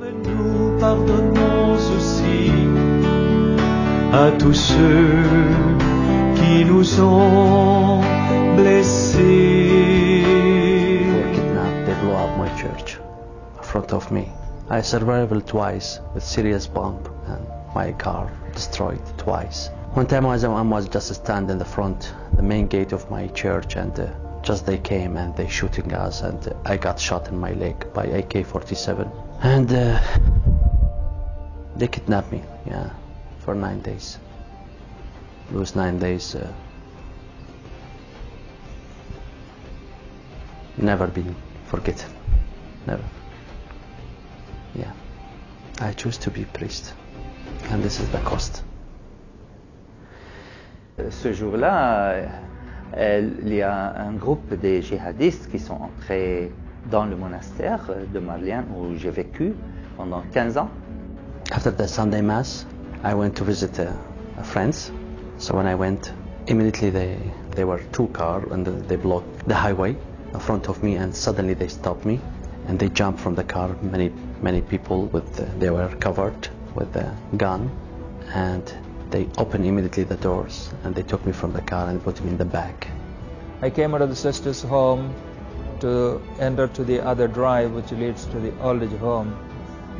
Mais nous pardonnons aussi à tous ceux qui nous ont blessés. They kidnapped, they blew up my church in front of me. I survived twice with serious bomb and my car destroyed twice. One time I was just standing in the front, the main gate of my church, and just they came and they shooting us, and I got shot in my leg by AK-47. And they kidnapped me, yeah, for 9 days. Those 9 days never been forgotten, never. Yeah, I choose to be priest, and this is the cost. Ce jour-là, il y a un groupe de djihadistes qui sont entrés dans le monastère de Marlian où j'ai vécu pendant 15 ans. After the Sunday Mass, I went to visit friends. So when I went, immediately there were 2 cars and they blocked the highway in front of me, and suddenly they stopped me and they jumped from the car. Many people they were covered with a gun, and they opened immediately the doors and they took me from the car and put me in the back. I came out of the sister's home to enter to the other drive which leads to the old age home.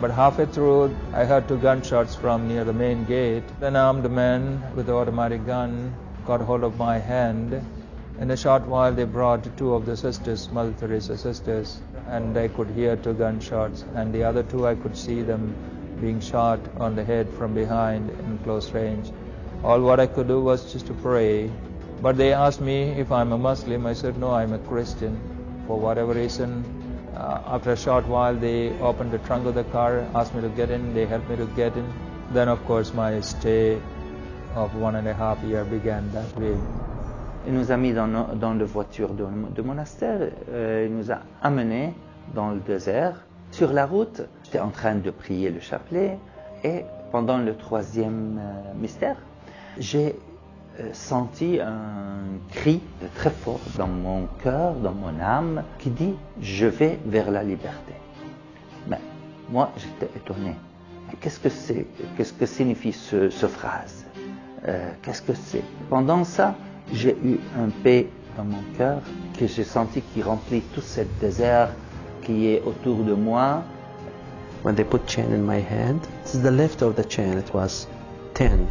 But halfway through, I heard 2 gunshots from near the main gate. An armed man with an automatic gun got hold of my hand. In a short while, they brought 2 of the sisters, Mother Teresa sisters, and I could hear 2 gunshots. And the other 2, I could see them being shot on the head from behind in close range. All what I could do was just to pray. But they asked me if I'm a Muslim. I said, no, I'm a Christian. For whatever reason, after a short while, they opened the trunk of the car, asked me to get in, they helped me to get in. Then, of course, my stay of 1.5 years began that way. Il nous a mis dans la voiture de monastère, il nous a amenés dans le désert. Sur la route, j'étais en train de prier le chapelet, et pendant le 3e mystère, j'ai senti un cri très fort dans mon cœur, dans mon âme, qui dit « Je vais vers la liberté ». Mais moi, j'étais étonné. Qu'est-ce que c'est? Qu'est-ce que signifie ce phrase? Qu'est-ce que c'est? Pendant ça, j'ai eu un paix dans mon cœur que j'ai senti qui remplit tout ce désert qui est autour de moi. When they put chain in my hand, this is the left of the chain, it was 10.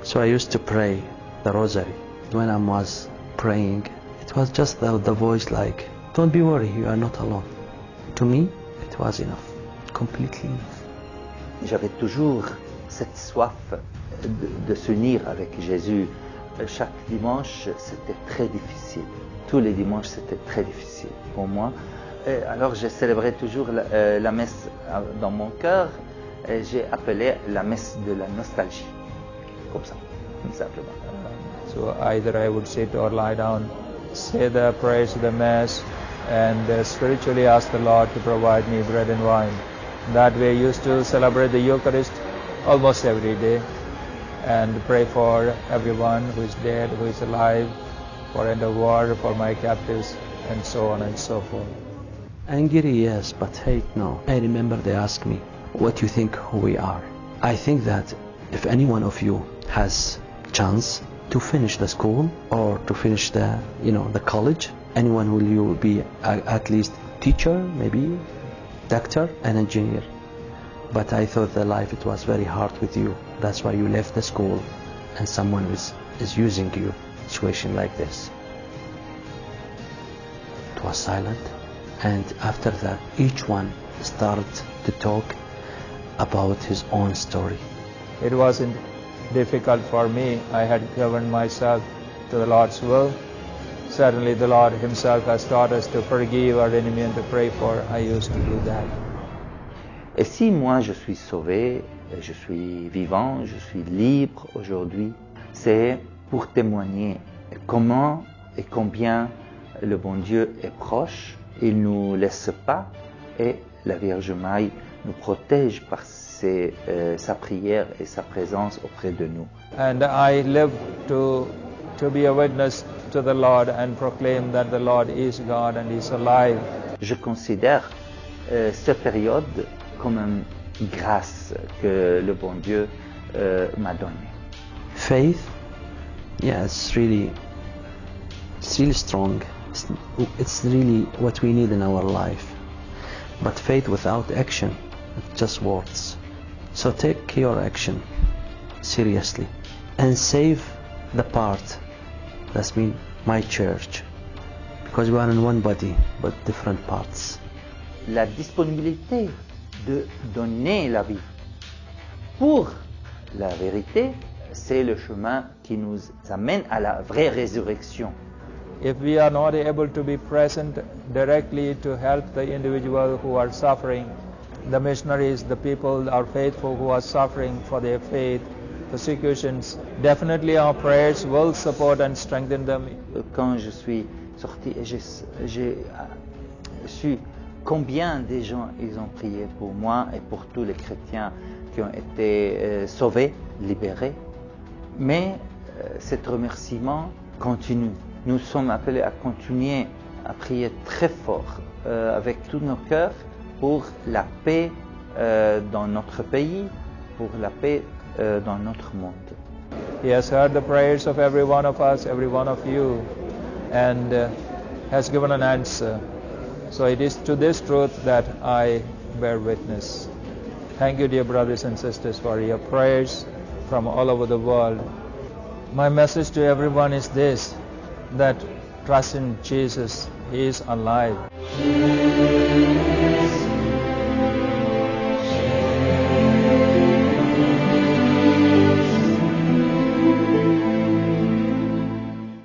So I used to pray the rosary. When I was praying, it was just the voice like, don't be worried, you are not alone. To me, it was enough, completely enough. J'avais toujours cette soif de s'unir avec Jésus. Chaque dimanche, c'était très difficile. Tous les dimanches, c'était très difficile pour moi. Et alors, je célébrais toujours la messe dans mon cœur. Et j'ai appelé la messe de la nostalgie. Comme ça, simplement. So either I would sit or lie down, say the prayers of the Mass, and spiritually ask the Lord to provide me bread and wine. That way I used to celebrate the Eucharist almost every day and pray for everyone who is dead, who is alive, for end of war, for my captives, and so on and so forth. Angry, yes, but hate, no. I remember they asked me, what do you think who we are? I think that if any one of you has chance to finish the school or to finish the college, anyone will you be at least teacher, maybe doctor and engineer. But I thought the life, it was very hard with you. That's why you left the school and someone is using you. Situation like this. It was silent, and after that each one started to talk about his own story. It wasn't difficult for me. I had governed myself to the Lord's will. Certainly the Lord Himself has taught us to forgive our enemy and to pray for. I used to do that. Et si moi je suis sauvé, je suis vivant, je suis libre aujourd'hui, c'est pour témoigner comment et combien le bon Dieu est proche. Il ne nous laisse pas et la Vierge Marie nous protège par sa prière et sa présence auprès de nous. And I live to be a witness to the Lord and proclaim that the Lord is God and is alive. Je considère cette période comme une grâce que le bon Dieu m'a donnée. Faith, yeah, it's really strong. It's really what we need in our life. But faith without action, it's just words. So take your action seriously and save the part that's been my church, because we are in one body but different parts. La disponibilité de donner la vie pour la vérité, c'est le chemin qui nous amène à la vraie résurrection. If we are not able to be present directly to help the individual who are suffering, the missionaries, the people are faithful who are suffering for their faith, persecutions, definitely our prayers will support and strengthen them. Quand je suis sorti, j'ai su combien de gens ils ont prié pour moi et pour tous les chrétiens qui ont été sauvés, libérés. Mais cet remerciement continue. Nous sommes appelés à continuer à prier très fort avec tous nos cœurs pour la paix dans notre pays, pour la paix dans notre monde. He has heard the prayers of every one of us, every one of you, and has given an answer. So it is to this truth that I bear witness. Thank you, dear brothers and sisters, for your prayers from all over the world. My message to everyone is this, that trust in Jesus, He is alive.